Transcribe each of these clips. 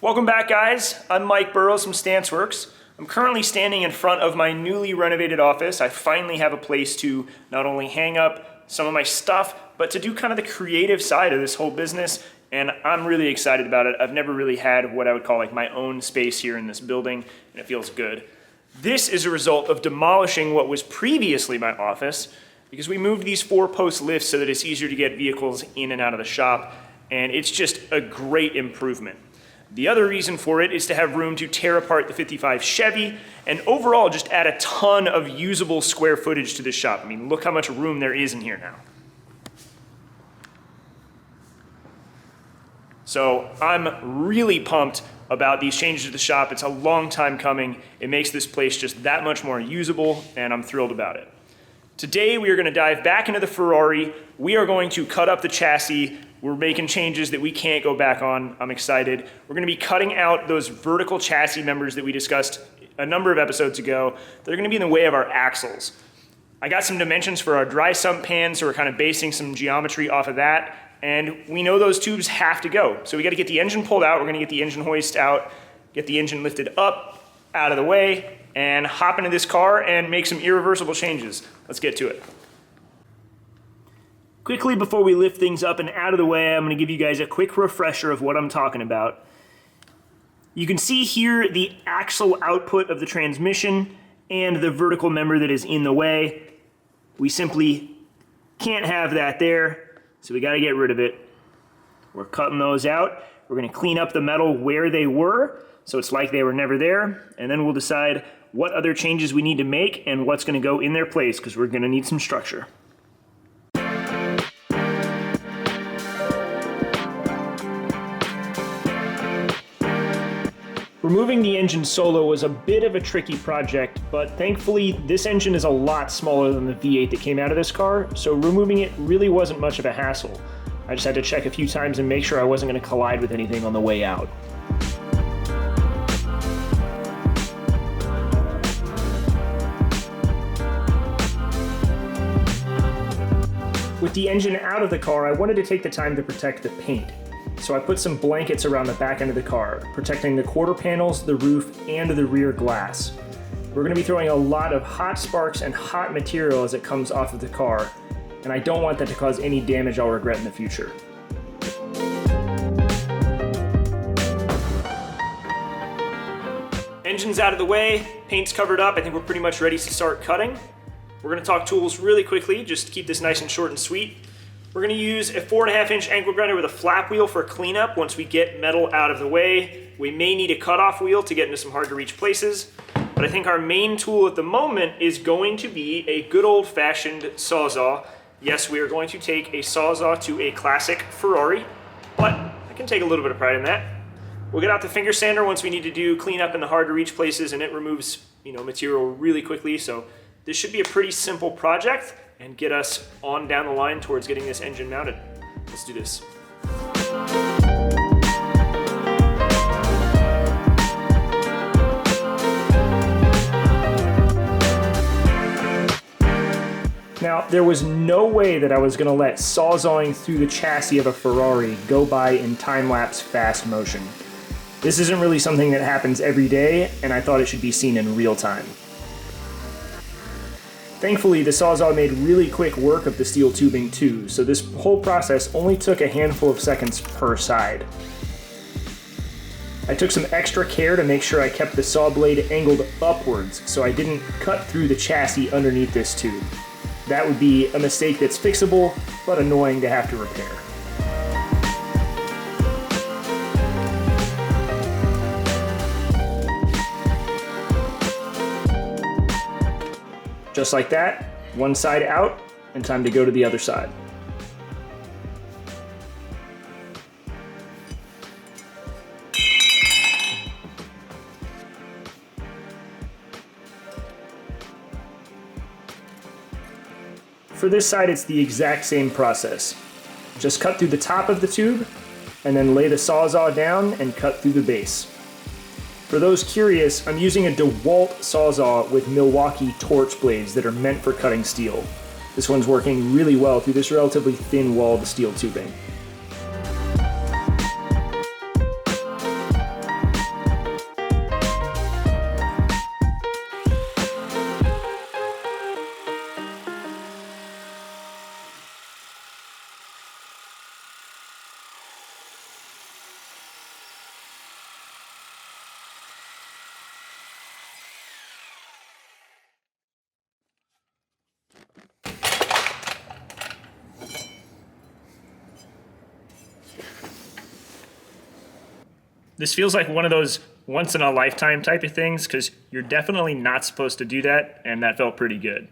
Welcome back, guys. I'm Mike Burrows from StanceWorks. I'm currently standing in front of my newly renovated office. I finally have a place to not only hang up some of my stuff, but to do kind of the creative side of this whole business, and I'm really excited about it. I've never really had what I would call like my own space here in this building, and it feels good. This is a result of demolishing what was previously my office, because we moved these 4-post lifts so that it's easier to get vehicles in and out of the shop, and it's just a great improvement. The other reason for it is to have room to tear apart the 55 Chevy and overall just add a ton of usable square footage to this shop. I mean, look how much room there is in here now. So I'm really pumped about these changes to the shop. It's a long time coming. It makes this place just that much more usable, and I'm thrilled about it. Today we are going to dive back into the Ferrari. We are going to cut up the chassis. We're making changes that we can't go back on. I'm excited. We're going to be cutting out those vertical chassis members that we discussed a number of episodes ago. They're going to be in the way of our axles. I got some dimensions for our dry sump pan, so we're kind of basing some geometry off of that. And we know those tubes have to go. So we got to get the engine pulled out. We're going to get the engine hoist out, get the engine lifted up, out of the way, and hop into this car and make some irreversible changes. Let's get to it. Quickly, before we lift things up and out of the way, I'm going to give you guys a quick refresher of what I'm talking about. You can see here the axle output of the transmission and the vertical member that is in the way. We simply can't have that there, so we got to get rid of it. We're cutting those out. We're going to clean up the metal where they were, so it's like they were never there, and then we'll decide what other changes we need to make and what's going to go in their place, because we're going to need some structure. Removing the engine solo was a bit of a tricky project, but thankfully this engine is a lot smaller than the V8 that came out of this car, so removing it really wasn't much of a hassle. I just had to check a few times and make sure I wasn't going to collide with anything on the way out. With the engine out of the car, I wanted to take the time to protect the paint. So I put some blankets around the back end of the car, protecting the quarter panels, the roof, and the rear glass. We're going to be throwing a lot of hot sparks and hot material as it comes off of the car, and I don't want that to cause any damage I'll regret in the future. Engine's out of the way, paint's covered up, I think we're pretty much ready to start cutting. We're going to talk tools really quickly, just to keep this nice and short and sweet. We're going to use a 4.5-inch angle grinder with a flap wheel for cleanup once we get metal out of the way. We may need a cutoff wheel to get into some hard to reach places, but I think our main tool at the moment is going to be a good old-fashioned Sawzall. Yes, we are going to take a Sawzall to a classic Ferrari, but I can take a little bit of pride in that. We'll get out the finger sander once we need to do cleanup in the hard to reach places, and it removes, material really quickly, so this should be a pretty simple project and get us on down the line towards getting this engine mounted. Let's do this. Now, there was no way that I was going to let sawzalling through the chassis of a Ferrari go by in time-lapse fast motion. This isn't really something that happens every day, and I thought it should be seen in real time. Thankfully, the Sawzall made really quick work of the steel tubing too, so this whole process only took a handful of seconds per side. I took some extra care to make sure I kept the saw blade angled upwards so I didn't cut through the chassis underneath this tube. That would be a mistake that's fixable, but annoying to have to repair. Just like that, one side out, and time to go to the other side. For this side, it's the exact same process. Just cut through the top of the tube, and then lay the Sawzall down and cut through the base. For those curious, I'm using a DeWalt Sawzall with Milwaukee torch blades that are meant for cutting steel. This one's working really well through this relatively thin walled steel tubing. This feels like one of those once in a lifetime type of things because you're definitely not supposed to do that, and that felt pretty good.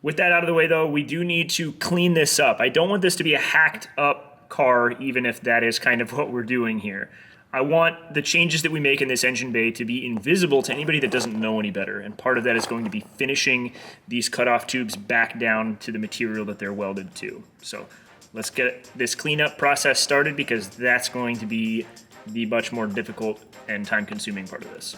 With that out of the way though, we do need to clean this up. I don't want this to be a hacked up car, even if that is kind of what we're doing here. I want the changes that we make in this engine bay to be invisible to anybody that doesn't know any better, and part of that is going to be finishing these cutoff tubes back down to the material that they're welded to. So let's get this cleanup process started because that's going to be the much more difficult and time-consuming part of this.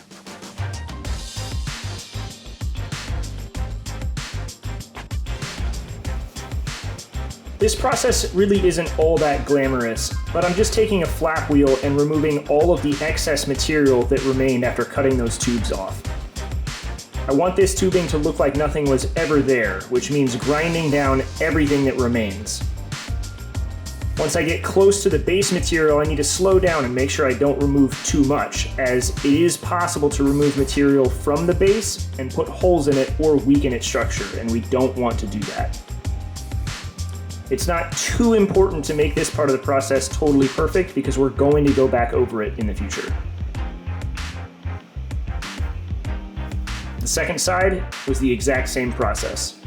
This process really isn't all that glamorous, but I'm just taking a flap wheel and removing all of the excess material that remained after cutting those tubes off. I want this tubing to look like nothing was ever there, which means grinding down everything that remains. Once I get close to the base material, I need to slow down and make sure I don't remove too much, as it is possible to remove material from the base and put holes in it or weaken its structure, and we don't want to do that. It's not too important to make this part of the process totally perfect because we're going to go back over it in the future. The second side was the exact same process.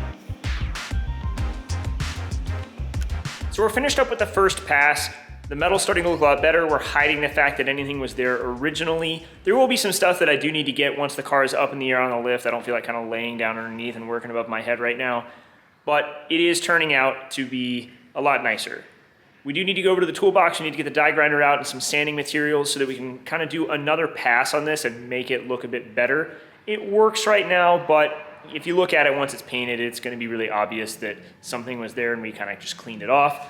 So we're finished up with the first pass. The metal's starting to look a lot better. We're hiding the fact that anything was there originally. There will be some stuff that I do need to get once the car is up in the air on the lift. I don't feel like kind of laying down underneath and working above my head right now. But it is turning out to be a lot nicer. We do need to go over to the toolbox. We need to get the die grinder out and some sanding materials so that we can kind of do another pass on this and make it look a bit better. It works right now, but if you look at it once it's painted, it's going to be really obvious that something was there and we kind of just cleaned it off.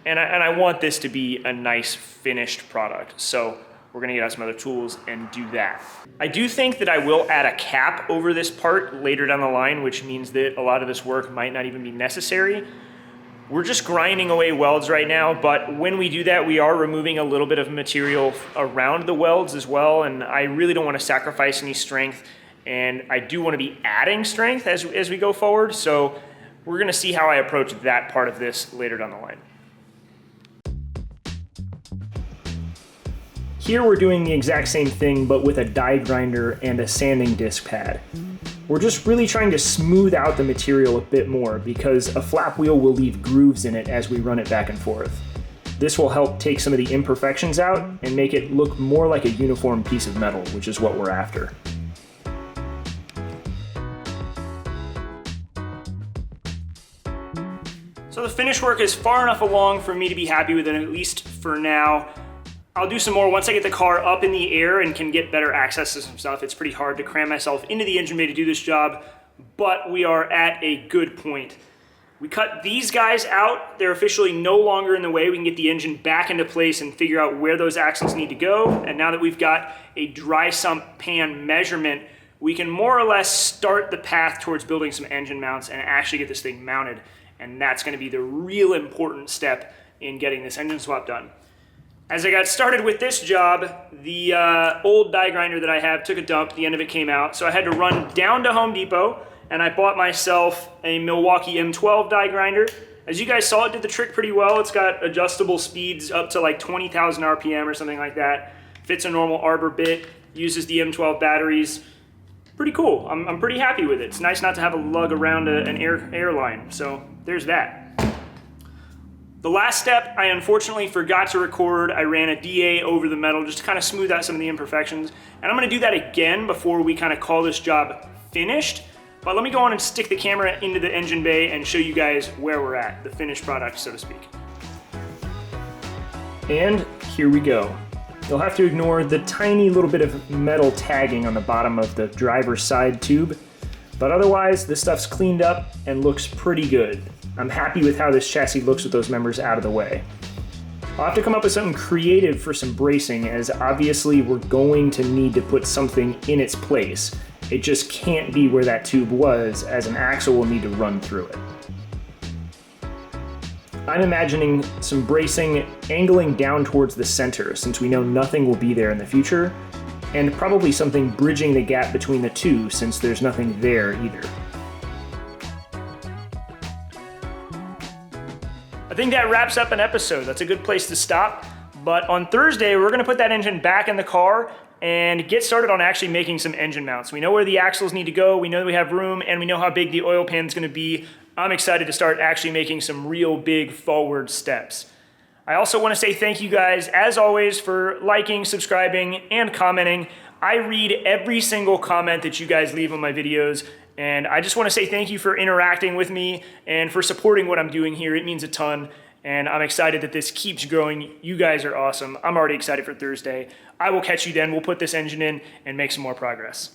And I want this to be a nice finished product. So we're gonna get out some other tools and do that. I do think that I will add a cap over this part later down the line, which means that a lot of this work might not even be necessary. We're just grinding away welds right now, but when we do that, we are removing a little bit of material around the welds as well, and I really don't want to sacrifice any strength, and I do want to be adding strength as we go forward, so we're gonna see how I approach that part of this later down the line. Here we're doing the exact same thing, but with a die grinder and a sanding disc pad. We're just really trying to smooth out the material a bit more because a flap wheel will leave grooves in it as we run it back and forth. This will help take some of the imperfections out and make it look more like a uniform piece of metal, which is what we're after. So the finish work is far enough along for me to be happy with it, at least for now. I'll do some more once I get the car up in the air and can get better access to some stuff. It's pretty hard to cram myself into the engine bay to do this job, but we are at a good point. We cut these guys out. They're officially no longer in the way. We can get the engine back into place and figure out where those axles need to go. And now that we've got a dry sump pan measurement, we can more or less start the path towards building some engine mounts and actually get this thing mounted. And that's gonna be the real important step in getting this engine swap done. As I got started with this job, the old die grinder that I have took a dump, the end of it came out, so I had to run down to Home Depot and I bought myself a Milwaukee M12 die grinder. As you guys saw, it did the trick pretty well. It's got adjustable speeds up to like 20,000 RPM or something like that. Fits a normal arbor bit, uses the M12 batteries. Pretty cool. I'm pretty happy with it. It's nice not to have a lug around an airline, so there's that. The last step, I unfortunately forgot to record. I ran a DA over the metal just to kind of smooth out some of the imperfections. And I'm gonna do that again before we kind of call this job finished. But let me go on and stick the camera into the engine bay and show you guys where we're at, the finished product, so to speak. And here we go. You'll have to ignore the tiny little bit of metal tagging on the bottom of the driver's side tube. But otherwise, this stuff's cleaned up and looks pretty good. I'm happy with how this chassis looks with those members out of the way. I'll have to come up with something creative for some bracing, as obviously we're going to need to put something in its place. It just can't be where that tube was, as an axle will need to run through it. I'm imagining some bracing angling down towards the center, since we know nothing will be there in the future, and probably something bridging the gap between the two, since there's nothing there either. I think that wraps up an episode. That's a good place to stop. But on Thursday, we're gonna put that engine back in the car and get started on actually making some engine mounts. We know where the axles need to go, we know we have room, and we know how big the oil pan is gonna be. I'm excited to start actually making some real big forward steps. I also wanna say thank you guys, as always, for liking, subscribing, and commenting. I read every single comment that you guys leave on my videos, and I just wanna say thank you for interacting with me and for supporting what I'm doing here. It means a ton, and I'm excited that this keeps growing. You guys are awesome. I'm already excited for Thursday. I will catch you then. We'll put this engine in and make some more progress.